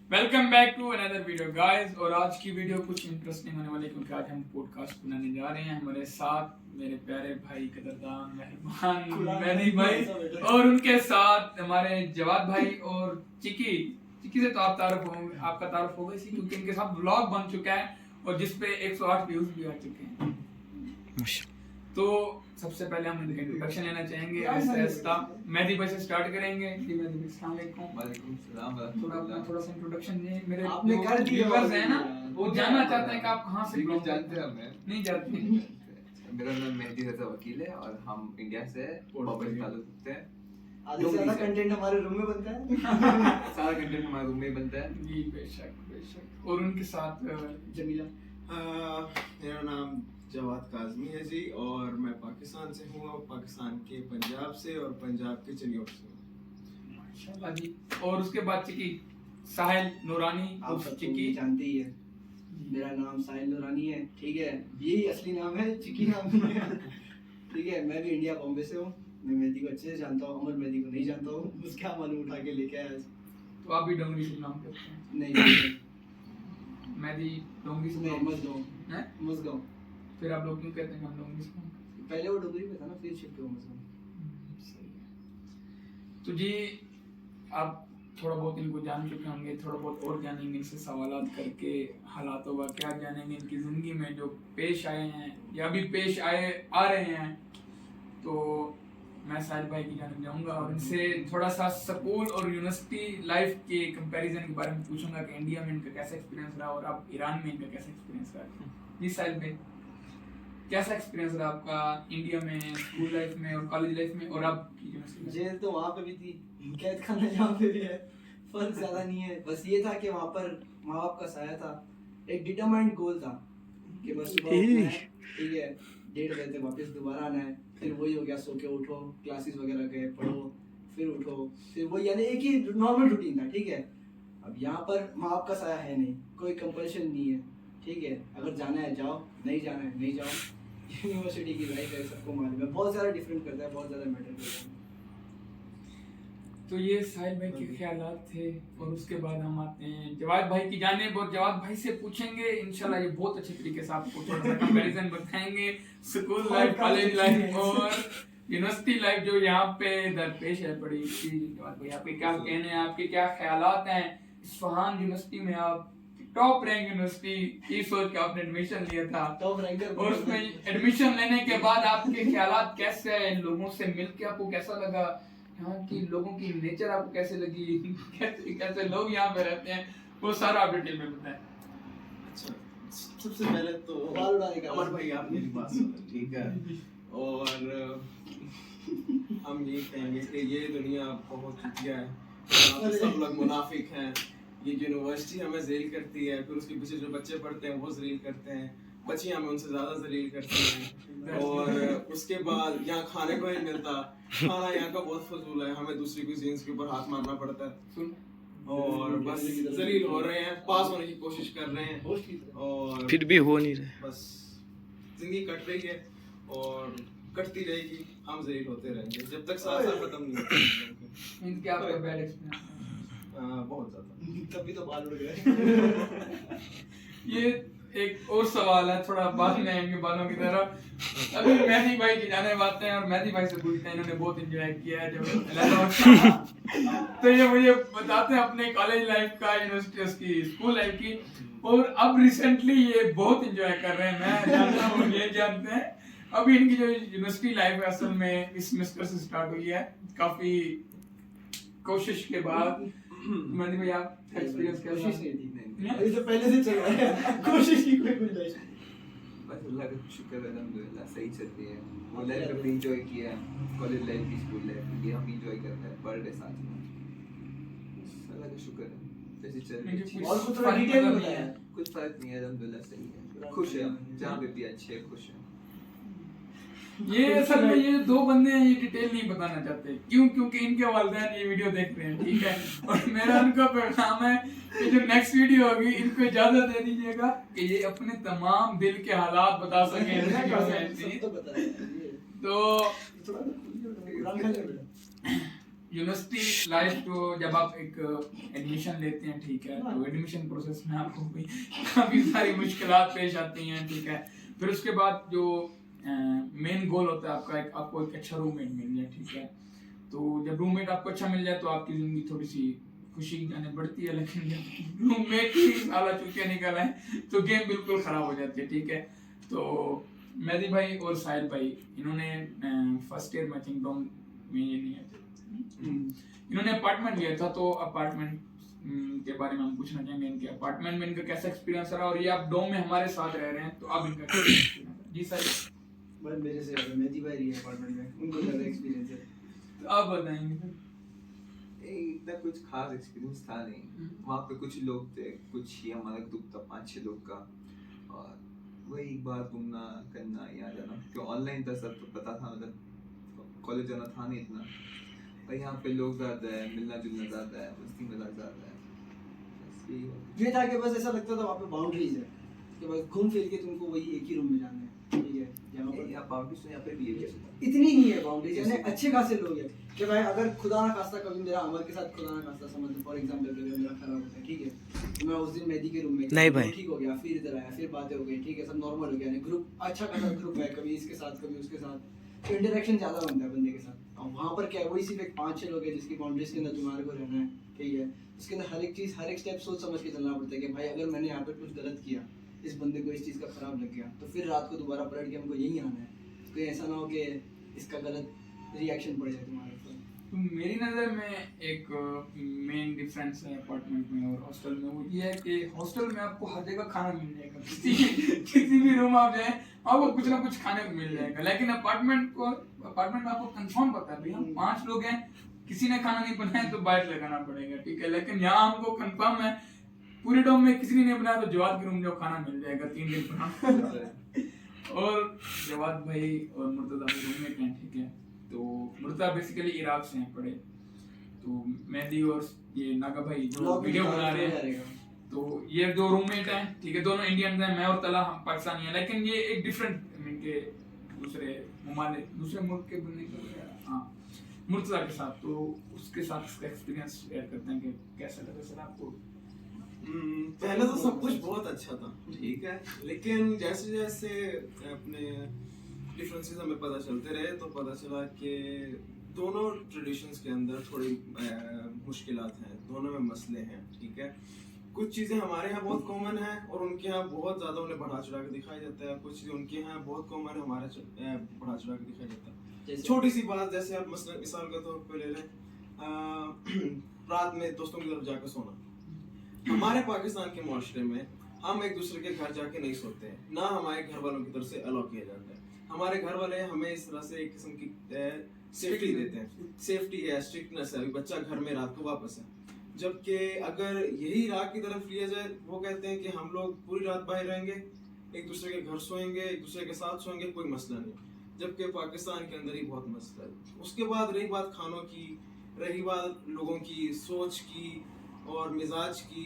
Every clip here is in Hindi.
Welcome back to another video guys. और आज की वीडियो कुछ इंटरेस्टिंग होने वाली है क्योंकि आज हम पॉडकास्ट बनाने जा रहे हैं। हमारे साथ मेरे प्यारे भाई, कदरदान, मेहरबान मेहदी भाई और उनके साथ हमारे जवाद भाई और चिकी। चिकी से तो आप आपका तारुफ होगा इसी क्योंकि इनके साथ व्लॉग बन चुका है और जिसपे 108 व्यूज भी आ चुके हैं। तो सबसे पहले हम इनका इंट्रोडक्शन लेना चाहेंगे। आहिस्ता मेहदी भाई से स्टार्ट करेंगे। जी मेहदी भाई, अस्सलाम वालेकुम। वालेकुम सलाम। थोड़ा सा इंट्रोडक्शन दें। मेरे आपने कर दिया व्यूअर्स हैं ना, वो जानना चाहते हैं कि आप कहाँ से बिल्कुल जानते हैं हमें। नहीं जानते। मेरा नाम मेहदी रजा वकील है और हम इंडिया से बॉम्बे से ताल्लुक रखते हैं। आधे से ज्यादा कंटेंट हमारे रूम में बनता है। सारा कंटेंट हमारे रूम में ही बनता है। जी बेशक बेशक। और उनके साथ जमीला। मेरा नाम जवाद काज़मी है जी और मैं पाकिस्तान से हूँ और पाकिस्तान के पंजाब से और पंजाब के चिनियों से हूँ। माशाल्लाह जी। और उसके बाद चिकी साहिल नूरानी। आप सब चिकी जानते ही है, मेरा नाम साहिल नूरानी है। ठीक है, यही असली नाम है, चिकी नाम नहीं है। ठीक है, मैं भी इंडिया बॉम्बे से हूँ। मैं मेहदी को अच्छे से जानता हूँ, अमर मेहदी को नहीं जानता हूँ। उसका मालूम उठा के लेके आया। तो आप भी डोंगरी से नाम करते हैं? नहीं मेहदी डोंगरी से नहीं, मजगांव हैं? मजगांव। फिर आप लोग क्यों कहते हैं हम डोंगरी से? पहले वो डोगरी में था ना, फिर शिफ्ट हुआ मजगांव। सही है। तो जी आप थोड़ा बहुत इनको जान चुके होंगे, थोड़ा बहुत और जानेंगे इनसे सवालात करके, हालातों का क्या जानेंगे, इनकी ज़िंदगी में जो पेश आए हैं या अभी पेश आ रहे हैं। तो मैं साहिल भाई की जाने जाऊंगा और इनसे थोड़ा सा स्कूल और यूनिवर्सिटी लाइफ के कंपैरिजन के बारे में पूछूंगा कि इंडिया में इनका कैसा एक्सपीरियंस रहा और अब ईरान में इनका कैसा एक्सपीरियंस रहा। जी साहिल भाई, कैसा एक्सपीरियंस रहा आपका इंडिया में, स्कूल लाइफ में और कॉलेज लाइफ में और अब की यूनिवर्सिटी? जेल तो वहाँ पे भी थी, कैद खाना यहाँ पे भी है, फर्क ज्यादा नहीं है। बस ये था कि वहाँ पर माँ बाप का साया था, एक डिटरमाइंड गोल था कि बस सुबह उठना है, ठीक है, 1:30 बजे तक वापस दोबारा आना है। फिर वही हो गया, सो के उठो, क्लासेस वगैरह गए, पढ़ो, फिर उठो, फिर वही, यानी एक ही नॉर्मल रूटीन था। ठीक है, अब यहाँ पर माँ बाप का साया है नहीं, कोई कंपल्शन नहीं है। ठीक है, अगर जाना है जाओ, नहीं जाना है नहीं जाओ। यूनिवर्सिटी की लाइफ है, सबको मालूम है, बहुत ज़्यादा डिफरेंट करता है, बहुत ज़्यादा मैटर करता है। तो ये साहिल भाई के ख्यालात थे और उसके बाद हम आते हैं जवाद भाई की जानिब और जवाद भाई से पूछेंगे इंशाल्लाह, ये बहुत अच्छे तरीके से आपको थोड़ा सा कंपैरिजन बताएंगे स्कूल लाइफ, कॉलेज लाइफ और यूनिवर्सिटी लाइफ जो यहाँ पे दरपेश है बड़ी। जवाद भाई, आपके क्या कहने हैं, आपके क्या ख्यालात हैं? इस्फहान यूनिवर्सिटी में आप टॉप रैंक यूनिवर्सिटी ये सोच के आपने एडमिशन लिया था, टॉप रैंकर, और उसमें एडमिशन लेने के बाद आपके ख्यालात कैसे हैं? लोगों से मिलके आपको कैसा लगा? यहाँ की लोगों की नेचर आपको कैसे लगी? कैसे कैसे लोग यहाँ पे रहते हैं, वो सारा आप डिटेल में बताएं। अच्छा, सबसे पहले तो अमर भाई आप मेरी बात सुनो, ठीक है। और हम ये कहेंगे कि ये दुनिया बहुत चुतिया है, यहाँ पे सब लोग मुनाफिक हैं। ये यूनिवर्सिटी हमें ज़लील करती है, फिर उसके पीछे जो बच्चे पढ़ते हैं वो ज़लील करते हैं, बच्चियां हमें उनसे ज़्यादा ज़लील करती हैं। और उसके बाद यहाँ खाने को नहीं मिलता, खाना यहाँ का बहुत फजूल है, हमें दूसरी कुजीन्स के ऊपर हाथ मारना पड़ता है और बस ज़लील हो रहे हैं, पास होने की कोशिश कर रहे हैं और फिर भी हो नहीं रहे। बस ज़िंदगी कट रही है और कटती रहेगी, हम ज़लील होते रहेंगे जब तक साल खत्म नहीं होता। इनके आपका बैड एक्सपीरियंस? बहुत ज़्यादा। तभी तो बाल उड़ गए। ये एक और सवाल है, थोड़ा बाद में आएंगे बालों की तरफ। अभी मेहदी भाई की जाने बातें हैं और मेहदी भाई से पूछते हैं, इन्होंने बहुत एंजॉय किया है जब तो ये मुझे बताते हैं अपने कॉलेज लाइफ का, यूनिवर्सिटी उसकी स्कूल लाइफ की, और अब रिसेंटली ये बहुत एंजॉय कर रहे हैं। मैं जानता हूँ, ये जानते हैं। अभी इनकी जो यूनिवर्सिटी लाइफ है असल में इस सेमेस्टर से स्टार्ट हुई है, काफी कोशिश के बाद। मेहदी भाई आप एक्सपीरियंस कैसा? कोशिश नहीं थी, अभी तो पहले से चल रहा है, कोशिश की कोई गुंजाइश नहीं। बस अल्लाह का शुक्र है, अल्हम्दुलिल्लाह सही चल रही है। वो लाइफ हमने एंजॉय किया, कॉलेज लाइफ की, स्कूल लाइफ ये हम एंजॉय करते हैं पर डे साथ में। अल्लाह का शुक्र है, जैसे चल रही है। और कुछ थोड़ा डिटेल में बताया, कुछ फर्क नहीं है, अल्हम्दुलिल्लाह सही है, खुश है, जहाँ पे भी अच्छे हैं, खुश हैं। ये असल में ये दो बंदे हैं, ये डिटेल नहीं बताना चाहते। क्यों? क्योंकि इनके वालिदैन ये वीडियो देख रहे हैं, ठीक है। और मेरा उनका पैगाम है कि जो नेक्स्ट वीडियो होगी इनको इजाजत दे दीजिएगा कि ये अपने तमाम दिल के हालात बता सकें। सब तो बताया। तो यूनिवर्सिटी लाइफ तो जब आप एक एडमिशन लेते हैं, ठीक है, तो एडमिशन प्रोसेस में आपको भी काफी सारी मुश्किलात पेश आती हैं, ठीक है। फिर उसके बाद जो मेन गोल होता है आपका, आपको एक अच्छा रूममेट मिल जाए, ठीक है। तो जब रूममेट आपको अच्छा मिल जाए तो आपकी जिंदगी थोड़ी सी खुशी की जाने बढ़ती है, लेकिन जब रूममेट ही साला चुके निकल आए तो गेम बिल्कुल खराब हो जाती है, ठीक है। तो मेहदी भाई और साहिल भाई, इन्होंने फर्स्ट ईयर में थिंक डॉम में ये नहीं है, इन्होंने अपार्टमेंट लिया था। तो अपार्टमेंट के बारे में हम पूछना चाहेंगे, इनके अपार्टमेंट में इनका कैसा एक्सपीरियंस रहा, और ये आप डॉम में हमारे साथ रह रहे हैं तो अब इनका कैसा एक्सपीरियंस है? जी सर। बस मेरे से ज्यादा मेहदी भाई रही है अपार्टमेंट में, उनको ज्यादा एक्सपीरियंस है। तो आप बताएंगे। इतना कुछ खास एक्सपीरियंस था नहीं। वहाँ पे कुछ लोग थे, कुछ ही हमारा ग्रुप था 5-6 लोग का, और वही एक बार घूमना करना यहाँ जाना, क्यों ऑनलाइन था सब, तो पता था, मतलब कॉलेज जाना था नहीं इतना। पर यहाँ पे लोग ज़्यादा है, मिलना जुलना ज़्यादा है, मस्ती मजाक ज़्यादा है, बस यही होता ये था कि बस ऐसा लगता था वहाँ पे बाउंड्रीज है कि बस घूम फिर के तुमको वही एक ही रूम में जाना है, ठीक है। यहाँ है। पर यहाँ बाउंड्रीज तो यहाँ पे भी है वैसे तो। इतनी नहीं है बाउंड्रीज, यानी अच्छे खासे लोग हैं कि भाई अगर खुदा ना खास्ता कभी मेरा अमर के साथ खुदा ना खास्ता समझ लो फॉर एग्जांपल कभी मेरा खराब होता है, ठीक है, तो मैं उस दिन मेहदी के रूम में नहीं भाई। ठीक हो गया, फिर इधर आया, फिर बातें हो गई, ठीक है, सब नॉर्मल हो गया, यानी ग्रुप अच्छा खासा ग्रुप है, कभी इसके साथ कभी उसके साथ, तो इंटरेक्शन ज्यादा बनता है बंदे के साथ। और वहाँ पर क्या है, वही सिर्फ एक 5-6 लोग हैं जिसकी बाउंड्रीज के अंदर तुम्हारे को रहना है, ठीक है। उसके अंदर हर एक चीज, हर एक स्टेप सोच समझ के चलना पड़ता है कि भाई अगर मैंने यहाँ पर कुछ गलत किया, इस बंदे को इस चीज का खराब लग गया, तो फिर रात को दोबारा पलट के हमको यही आना है, कोई ऐसा ना हो कि इसका गलत रिएक्शन पड़ जाए तुम्हारे ऊपर। तो मेरी नज़र में एक मेन डिफरेंस है अपार्टमेंट में और हॉस्टल में, वो ये है कि हॉस्टल में आपको हर जगह खाना मिल जाएगा, किसी भी रूम आप जाए आपको कुछ ना कुछ खाने को मिल जाएगा। लेकिन अपार्टमेंट में आपको कंफर्म पता है भाई हम 5 लोग हैं, किसी ने खाना नहीं बनाया तो बाहर लगाना पड़ेगा, ठीक है। लेकिन यहाँ हमको कंफर्म है पूरे डॉम में किसी ने नहीं बनाया तो जवाद के रूम में खाना मिल जाएगा 3 दिन बना। और जवाद भाई और मुर्तजा भाई रूममेट हैं, ठीक है। तो मुर्तजा बेसिकली इराक से हैं पढ़े, तो मेहदी और ये नागा भाई जो वीडियो बना रहे हैं, तो ये दो रूममेट हैं, ठीक है, दोनों इंडियन हैं, मैं और तला हम पाकिस्तानी हैं, लेकिन ये एक डिफरेंट इनके दूसरे ममालिक दूसरे मुल्क के बनने का, हाँ, मुर्तजा के साथ। तो उसके साथ इसका एक्सपीरियंस शेयर करते हैं कि कैसा लगा सर आपको। पहले तो सब कुछ बहुत अच्छा था, ठीक है, लेकिन जैसे जैसे अपने डिफरेंसेस हमें पता चलते रहे तो पता चला कि दोनों ट्रेडिशंस के अंदर थोड़ी मुश्किलात हैं, दोनों में मसले हैं, ठीक है। कुछ चीज़ें हमारे यहाँ बहुत कॉमन है और उनके यहाँ बहुत ज़्यादा उन्हें बढ़ा चढ़ा के दिखाया जाता है, कुछ चीज़ें उनके यहाँ बहुत कॉमन है, हमारे बढ़ा चढ़ा के दिखाया जाता है। छोटी सी बात, जैसे आप मसलन मिसाल के तौर पर ले लें, रात में दोस्तों की तरफ जाकर सोना। हमारे पाकिस्तान के माशरे में हम एक दूसरे के घर जाके नहीं सोते हैं, ना हमारे घर वालों की तरफ से अलाउ किया जाता है। हमारे घर वाले हमें इस तरह से एक किस्म की सेफ्टी देते हैं, सेफ्टी है, स्ट्रिक्टनेस है, बच्चा घर में रात को वापस है। जबकि अगर यही इराक की तरफ लिया जाए, वो कहते हैं कि हम लोग पूरी रात बाहर रहेंगे, एक दूसरे के घर सोएंगे, एक दूसरे के साथ सोएंगे, कोई मसला नहीं। जबकि पाकिस्तान के अंदर ही बहुत मसला है। उसके बाद रही बात खानों की, रही बात लोगों की सोच की और मिजाज की,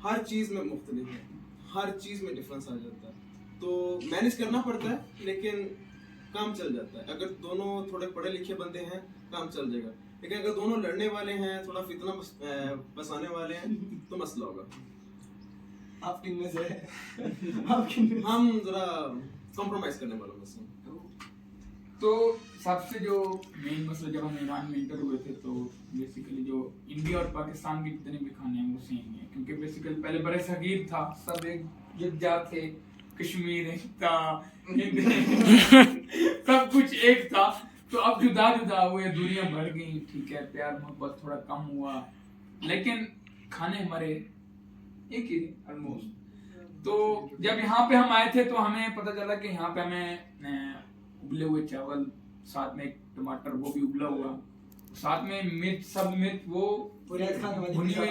हर चीज़ में मुख्तलिफ है, हर चीज़ में डिफरेंस आ जाता है। तो मैनेज करना पड़ता है, लेकिन काम चल जाता है। अगर दोनों थोड़े पढ़े लिखे बंदे हैं काम चल जाएगा, लेकिन अगर दोनों लड़ने वाले हैं, थोड़ा फितना बसाने वाले हैं तो मसला होगा। आप किन में से आप किन में? हम जरा कॉम्प्रोमाइज करने वालों में से। तो सबसे जो मेन मसला, जब हम ईरान में इंटर हुए थे तो बेसिकली जो इंडिया और पाकिस्तान के जितने भी खाने हैं वो सेम है, क्योंकि बेसिकली पहले बड़े सगीर था, सब एक यकजा थे, कश्मीर एक था, सब कुछ एक था। तो अब जुदा जुदा हुए, दूरियां बढ़ गई, ठीक है, प्यार मोहब्बत थोड़ा कम हुआ, लेकिन खाने हमारे एक ही ऑलमोस्ट। तो जब यहाँ पे हम आए थे तो हमें पता चला कि यहाँ पे हमें उबले हुए चावल, साथ में एक टमाटर वो भी उबला हुआ, साथ में मिर्च, सब मिर्च वो भुनी हुई,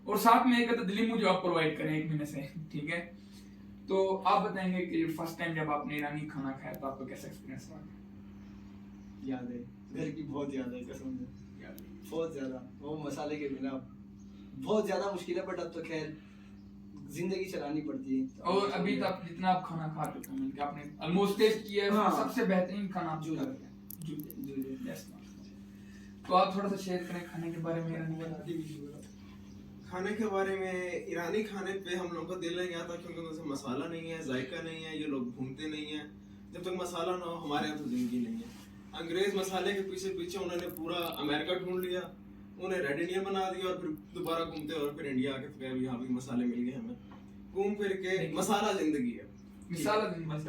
और साथ में एक दिलीमू जो आप प्रोवाइड करें 1 महीने से, ठीक है। तो आप बताएंगे कि फर्स्ट टाइम जब आपने ईरानी खाना खाया तो आपका कैसा एक्सपीरियंस रहा? याद है, घर की बहुत याद है, कसम से बहुत ज्यादा। वो मसाले के बिना बहुत ज्यादा मुश्किल है, बट अब तो खैर जिंदगी चलानी पड़ती है। और अभी तक जितना आप खाना खा चुके हैं, कि आपने ऑलमोस्ट टेस्ट किया है, हाँ। सबसे बेहतरीन खाना आप जो जो तो आप थोड़ा सा शेयर करें खाने के बारे में ईरानी वाला। खाने के बारे में, ईरानी खाने पे हम लोग का दिल नहीं आता क्योंकि उनसे मसाला नहीं है, जायका नहीं है, ये लोग भूनते नहीं है। जब तक मसाला ना हो हमारे यहाँ तो जिंदगी नहीं है। अंग्रेज मसाले के पीछे पीछे उन्होंने पूरा अमेरिका ढूंढ लिया, उन्हें रेड इंडिया बना दिया और फिर दोबारा घूमते और फिर इंडिया आके तो कहा यहाँ भी मसाले मिल गए हमें। घूम फिर के मसाला जिंदगी है,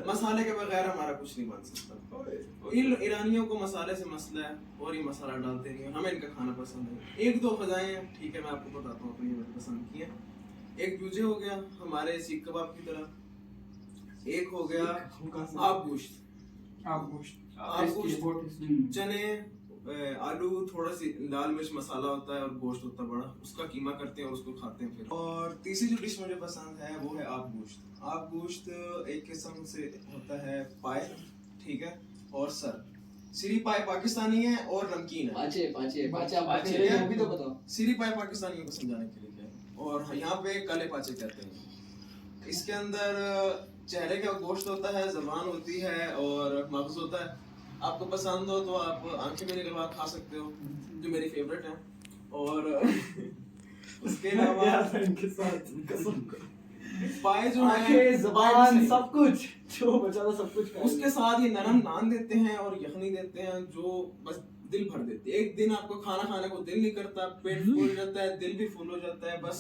मसाले के बगैर हमारा कुछ नहीं बन सकता। इन ईरानियों को मसाले से मसला है और ये मसाला डालते नहीं, हमें इनका खाना पसंद है। एक दो फ़ज़ाएं हैं, ठीक है, मैं आपको बताता हूँ अपनी पसंद की है। एक चूजे हो गया हमारे सीख कबाब की तरह, एक हो गया आप गोश्त, चने, आलू, थोड़ा सी लाल मिर्च मसाला होता है और गोश्त होता है बड़ा, उसका कीमा करते हैं और उसको खाते हैं फिर। और तीसरी जो डिश मुझे पसंद है वो है आप गोश्त। आप गोश्त एक किस्म से होता है पाए, ठीक है, और सर सीरी पाए पाकिस्तानी है और नमकीन है। पाचे है। भी तो बताओ। सीरी पाए पाकिस्तानियों को समझाने के लिए क्या है, और यहाँ पे काले पाचे कहते हैं। इसके अंदर चेहरे का गोश्त होता है, ज़बान होती है और मगज़ होता है। आपको पसंद हो तो आप आंखें भी निकलवा खा सकते हो, जो मेरी फेवरेट है। और उसके अलावा पाए जो है, ज़बान सब कुछ जो बचा था सब कुछ। उसके साथ ये नरम नान देते हैं और यखनी देते हैं जो बस दिल भर देते हैं। एक दिन आपको खाना खाने को दिल नहीं करता, पेट फूल जाता है, दिल भी फूल हो जाता है, बस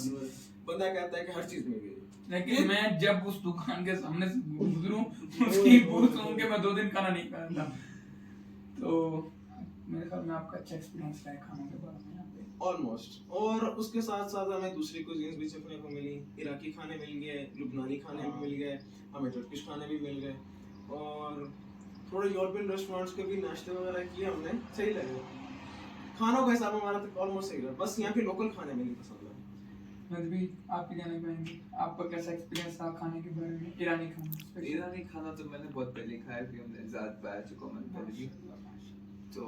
बंदा कहता है कि हर चीज मिल गई। लेकिन मैं जब उस दुकान के सामने से गुजरूं उसकी बू सुन के मैं 2 दिन खाना नहीं खाता। तो मेरे ख्याल में आपका अच्छा एक्सपीरियंस रहा है खाने के बारे में यहाँ पे। ऑलमोस्ट। और उसके साथ साथ हमें दूसरी कुजीन्स भी सीखने को मिली। इराकी खाने मिल गए, लुबनानी खाने भी मिल गए, हमें टर्किश खाने भी मिल गए, और थोड़े यूरोपियन रेस्टोरेंट्स के भी नाश्ते वगैरह किए हमने, सही लगे। खानों का हिसाब हमारा तो ऑलमोस्ट सही रहा, बस यहाँ के लोकल खाने में नहीं पसंद है। मैं भी आप ही जाने पाएंगे, आपका कैसा एक्सपीरियंस था खाने के बारे में? ईरानी खाना। ईरानी खाना तो मैंने बहुत पहले खाया, फिर हमने ज़्यादा पाया चुका मैं पहले भी, तो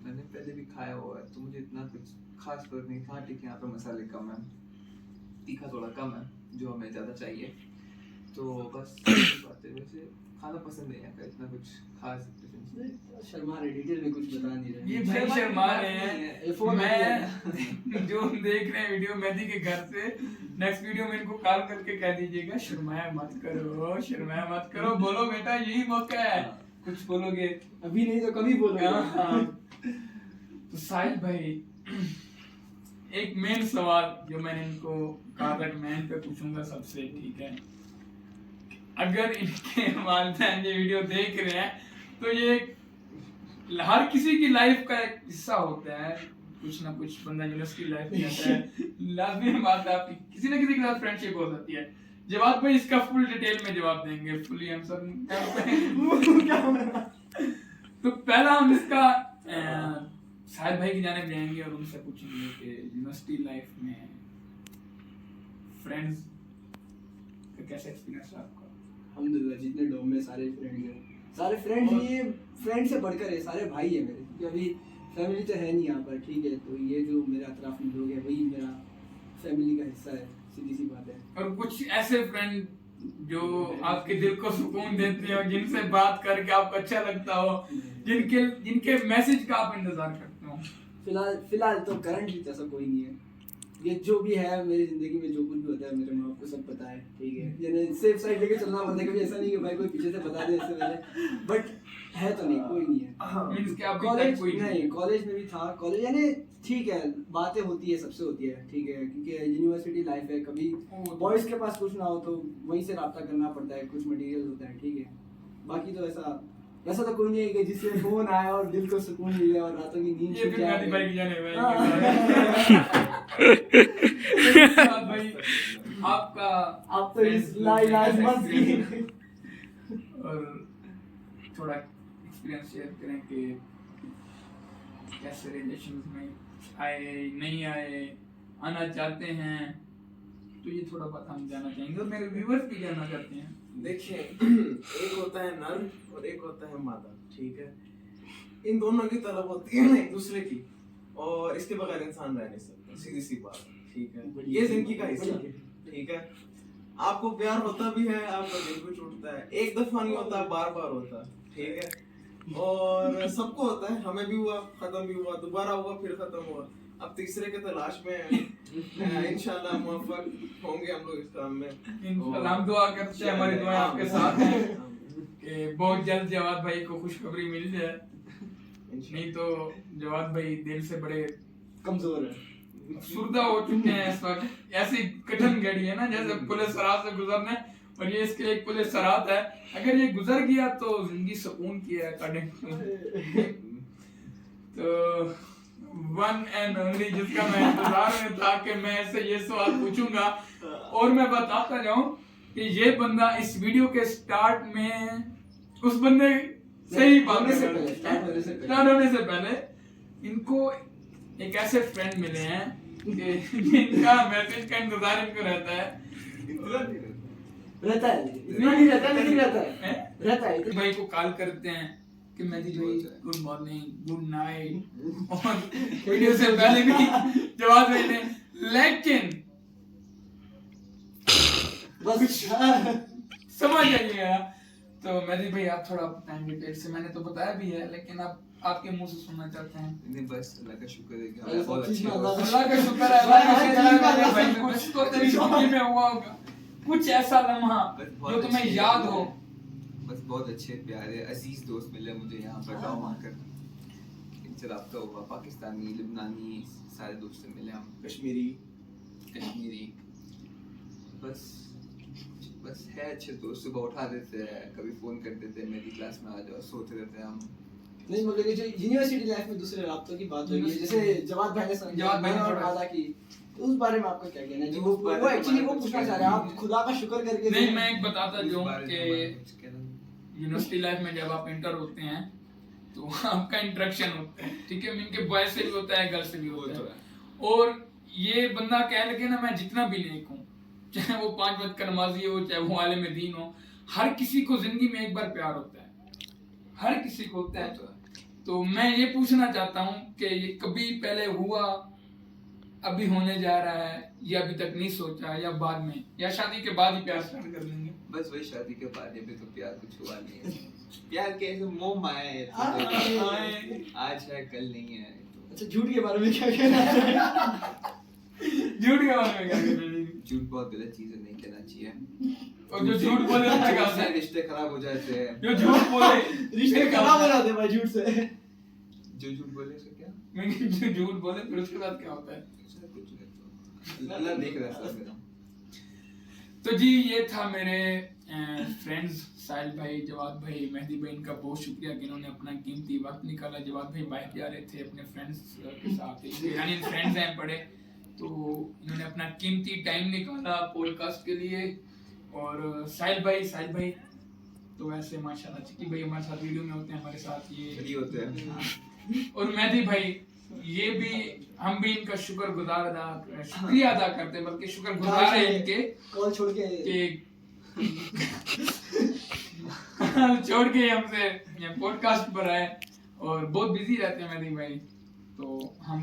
मैंने पहले भी खाया हुआ है, तो मुझे इतना कुछ खास फर्क नहीं था। ठीक है, यहाँ पे मसाले कम है, तीखा थोड़ा कम है, जो हमें ज़्यादा चाहिए, तो बस बात है। वैसे खाना पसंद है यहाँ का, इतना कुछ खास शर्मा रहे, डिटेल में कुछ बता नहीं रहे। ये भाई शर्मा रहे हैं। मैं जो देख रहे हैं वीडियो मेहदी के घर से, नेक्स्ट वीडियो में इनको कॉल करके कह दीजिएगा शर्माया मत करो, बोलो बेटा यही मौका है, कुछ बोलोगे अभी नहीं तो कभी बोलोगे। तो साहिल भाई, एक मेन सवाल जो मैंने इनको कहा था कि मैं इन पे पूछूंगा सबसे, ठीक है, अगर इनके वालिदैन ये वीडियो देख रहे हैं तो ये हर किसी की लाइफ का एक हिस्सा होता है, कुछ ना कुछ बंदा यूनिवर्सिटी लाइफ में आता है, लाजमी बात है आपकी किसी ना किसी के साथ फ्रेंडशिप हो जाती है। जवाब भाई इसका फुल डिटेल में जवाब देंगे, फुली आंसर। तो पहला हम इसका साहिल भाई की जाने जाएंगे और उनसे पूछेंगे कि यूनिवर्सिटी लाइफ में फ्रेंड्स का कैसा एक्सपीरियंस रहा आपका? अल्हम्दुलिल्लाह, जितने डोम में सारे फ्रेंड्स हैं, सारे फ्रेंड्स, ये फ्रेंड से बढ़कर है, सारे भाई है मेरे, क्योंकि अभी फैमिली तो है नहीं यहाँ पर, ठीक है, तो ये जो मेरे अतराफ में लोग हैं वही मेरा फैमिली का हिस्सा है, सीधी सी बात है। और कुछ ऐसे फ्रेंड जो आपके दिल को सुकून देते हो, जिनसे बात करके आपको अच्छा लगता हो, जिनके मैसेज का आप इंतजार करते हो? फिलहाल तो करंटली ऐसा कोई नहीं है। ये जो भी है मेरी जिंदगी में, जो कुछ भी होता है मेरे माँ को सब पता है, ठीक है, यानी सेफ साइड लेके चलना पड़ता है, कभी ऐसा नहीं कि भाई कोई पीछे से बता दे इससे पहले, बट है तो नहीं, कोई नहीं है। मींस कि आप कॉलेज नहीं, कॉलेज में भी था, कॉलेज यानी ठीक है, बातें होती है, सबसे होती है, ठीक है, क्योंकि यूनिवर्सिटी लाइफ है, कभी बॉयज के पास कुछ ना हो तो वहीं से रब्ता करना पड़ता है, कुछ मटेरियल होता है, ठीक है, बाकी तो ऐसा तो कोई नहीं है कि जिससे फोन आया और दिल को सुकून मिले और रातों की नींद छूट जाए। भाई की जाने भाई आपका आप तो इस लाइलाज मत की। और थोड़ा एक्सपीरियंस शेयर करें कि कैसे रिलेशंस में आए, नहीं आए, आना चाहते हैं, तो ये थोड़ा बात हम जानना चाहेंगे और मेरे व्यूअर्स भी जानना चाहते हैं। देखिए, एक होता है नर और एक होता है मादा, ठीक है, इन दोनों की तलब होती है एक दूसरे की, और इसके बगैर इंसान रह नहीं सकता, सीधी सी बात, ठीक है, ये जिंदगी का हिस्सा, ठीक है। आपको प्यार होता भी है, आपका दिल भी टूटता है, एक दफा नहीं होता, बार बार होता, ठीक है, और सबको होता है, हमें भी हुआ, खत्म भी हुआ, दोबारा हुआ, फिर खत्म हुआ, अब तीसरे के तलाश में हैं। इंशाल्लाह मुवफ्फक होंगे हम लोग इस काम में। इंशाल्लाह हम दुआ करते हैं, हमारी दुआएं आपके साथ हैं कि बहुत जल्द जवाद भाई को खुशखबरी मिल जाए, नहीं तो जवाद भाई दिल से बड़े कमजोर है, सुरदा हो चुके हैं इस वक्त। ऐसी कठिन घड़ी है ना, जैसे पुलिस सरात से गुजरना है, और ये इसके लिए एक पुलिस सरात है। अगर ये गुजर गया तो जिंदगी सुकून की है तो वन एंड ओनली जिसका मैं इंतजार में था कि मैं इससे ये सवाल पूछूंगा, और मैं बताता जाऊं कि ये बंदा इस वीडियो के स्टार्ट में उस बंदे से ही बात होने से कर रहा पहले, है। स्टार्ट होने से पहले इनको एक ऐसे फ्रेंड मिले हैं कि जिनका मैसेज का इंतजार इनको रहता है। रहता है, इतना नहीं रहता, लेकिन रहता है। भाई को कॉल करते हैं कि मेहदी भाई गुड मॉर्निंग, गुड नाइट, और वीडियो से पहले भी जवाब भाई ने, लेकिन बस समझ आइएगा। तो मेहदी भाई आप थोड़ा बताएं डिटेल से, मैंने तो बताया भी है, लेकिन आप आपके मुंह से सुनना चाहते हैं। नहीं बस अल्लाह का शुक्र है कि अल्लाह हम बहुत सब चीज़ अच्छे में हो। अल्लाह का शुक्र है, अल्लाह का शुक्र है मेरे भाई, कुछ तो तेरी जिंदगी में हुआ होगा, कुछ ऐसा लम्हा बस बहुत जो तुम्हें अच्छे याद हो। बस बहुत अच्छे प्यारे अजीज दोस्त मिले मुझे यहाँ पर गाँव आकर, इनसे राब्ता हुआ, पाकिस्तानी, लुबनानी सारे दोस्त से मिले हम, कश्मीरी कश्मीरी, बस बस है अच्छे दोस्त। सुबह उठा देते हैं, कभी फोन कर देते हैं मेरी क्लास में आ जाओ, सोते रहते हैं हम। नहीं, मगर ये जो यूनिवर्सिटी लाइफ में दूसरे राब्तों की बात होगी, जैसे जवाद भाई ने जवाद भाई ने और थोड़ा- वादा की, तो उस बारे में आपका क्या कहना है? उस बारे वो में एक्चुअली वो कुछ पूछना कहना चाह रहे हैं, आप नहीं। खुदा का शुक्र करके नहीं, मैं एक बताता इस जाऊं बारे में कि हमारा कुछ कहना नहीं। यूनिवर्सिटी लाइफ में जब आप इंटर होते हैं तो आपका इंटरेक्शन होता है, ठीक है, इनके बॉय से भी होता है, गर्ल से भी होता है। और ये बंदा कह लगे ना, मैं जितना भी नेक हूँ, चाहे वो 5 वक्त का नमाजी हो, चाहे वो आलिम दीन हो, हर किसी को जिंदगी में एक बार प्यार होता है, हर किसी को होता है। तो मैं ये पूछना चाहता हूँ कि ये कभी पहले हुआ, अभी होने जा रहा है, या अभी तक नहीं सोचा, या बाद में, या शादी के बाद ही प्यार स्टार्ट कर लेंगे? बस वही शादी के बाद भी तो प्यार कुछ हुआ नहीं है। प्यार के ऐसे मोह माया है, आज है कल नहीं है। अच्छा, झूठ के बारे में क्या कहना है? झूठ के बारे में क्या कहना है? झूठ बहुत गलत चीज है, नहीं कहना चाहिए। और जो झूठ बोले उससे क्या होता उससे है? रिश्ते खराब हो जाते हैं। जो झूठ बोले रिश्ते खराब हो जाते हैं भाई झूठ से। जो झूठ बोले उससे क्या? मैंने जो झूठ बोले फिर उसके बाद क्या होता है? उससे कुछ नहीं तो अल्लाह देख रहा है सब मेरा। तो जी ये था मेरे फ्रेंड्स साहिल भाई, जवाद भाई, मेहदी भाई, इनका बहुत शुक्रिया कि इन्होंने अपना कीमती वक्त निकाला। जवाद भाई बाहर जा रहे थे अपने फ्रेंड्स के साथ, ईरानी फ्रेंड्स हैं बड़े, तो इन्होंने अपना कीमती टाइम निकाला पॉडकास्ट के लिए। और साहिल भाई तो वैसे माशाल्लाह चिकी भाई हमारे साथ वीडियो में होते हैं, हमारे साथ ये फ्री होते हैं। और मेहदी भाई, ये भी हम भी इनका शुक्रिया अदा करते हैं, बल्कि शुक्रगुजार है इनके कॉल छोड़ के कि छोड़ के हमसे पॉडकास्ट पर आए, और बहुत बिजी रहते हैं मेहदी भाई। तो हम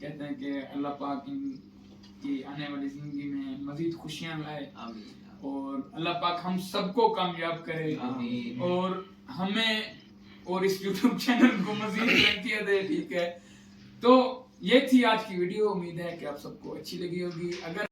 कहते हैं कि अल्लाह पाक इनकी आने वाली जिंदगी में मजीद खुशियां लाए, आमीन। और अल्लाह पाक हम सबको कामयाब करे, आमीन। और हमें और इस YouTube चैनल को मजीद तरक्की दे, ठीक है। तो ये थी आज की वीडियो, उम्मीद है कि आप सबको अच्छी लगी होगी। अगर